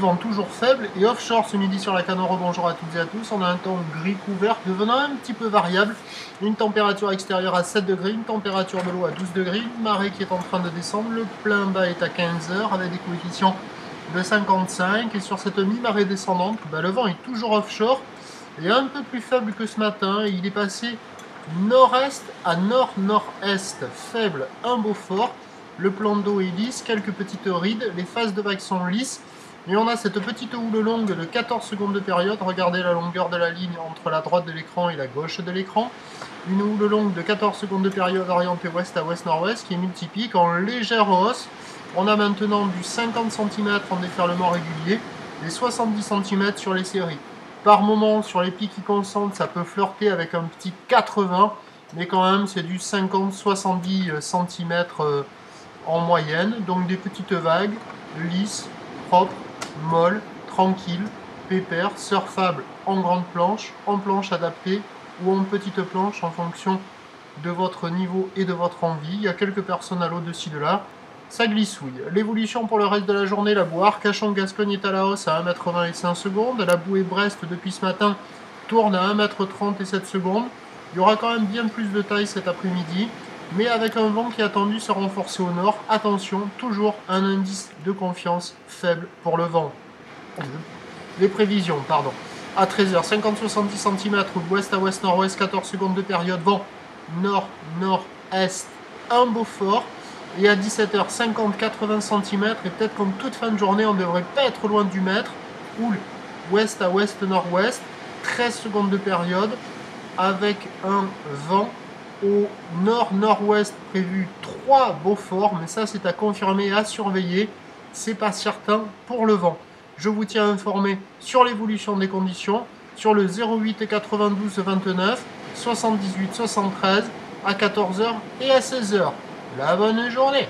vent toujours faible. Et offshore ce midi sur la Canoro, bonjour à toutes et à tous. On a un temps gris couvert devenant un petit peu variable. Une température extérieure à 7 degrés, une température de l'eau à 12 degrés, une marée qui est en train de descendre. Le plein bas est à 15 heures avec des coefficients de 55. Et sur cette mi-marée descendante, le vent est toujours offshore et un peu plus faible que ce matin. Et il est passé nord-est à nord-nord-est, faible, un beau fort. Le plan d'eau est lisse, quelques petites rides, les phases de vagues sont lisses. Et on a cette petite houle longue de 14 secondes de période. Regardez la longueur de la ligne entre la droite de l'écran et la gauche de l'écran. Une houle longue de 14 secondes de période orientée ouest à ouest-nord-ouest qui est multiplique en légère hausse. On a maintenant du 50 cm en déferlement régulier et 70 cm sur les séries. Par moment, sur les pics qui concentrent, ça peut flirter avec un petit 80, mais quand même, c'est du 50-70 cm en moyenne. Donc des petites vagues, lisses, propres, molles, tranquilles, pépères, surfables en grande planche, en planche adaptée ou en petite planche en fonction de votre niveau et de votre envie. Il y a quelques personnes à l'eau de-ci de là. Ça glissouille. L'évolution pour le reste de la journée, la boue Arcachon-Gascogne est à la hausse à 1,20 m et 5 secondes. La bouée Brest depuis ce matin tourne à 1,30 m et 7 secondes. Il y aura quand même bien plus de taille cet après-midi, mais avec un vent qui est attendu se renforcer au nord. Attention, toujours un indice de confiance faible pour le vent. Les prévisions, pardon. À 13h, 50-70 cm, ouest à ouest-nord-ouest, 14 secondes de période, vent nord-nord-est, un beau fort. Et à 17h, 50-80 cm, et peut-être comme toute fin de journée, on ne devrait pas être loin du mètre. Houle ouest à ouest-nord-ouest, 13 secondes de période, avec un vent au nord-nord-ouest prévu 3 beaux forts, mais ça c'est à confirmer et à surveiller, c'est pas certain pour le vent. Je vous tiens informé sur l'évolution des conditions, sur le 08 92 29 78 73 à 14h et à 16h. La bonne journée!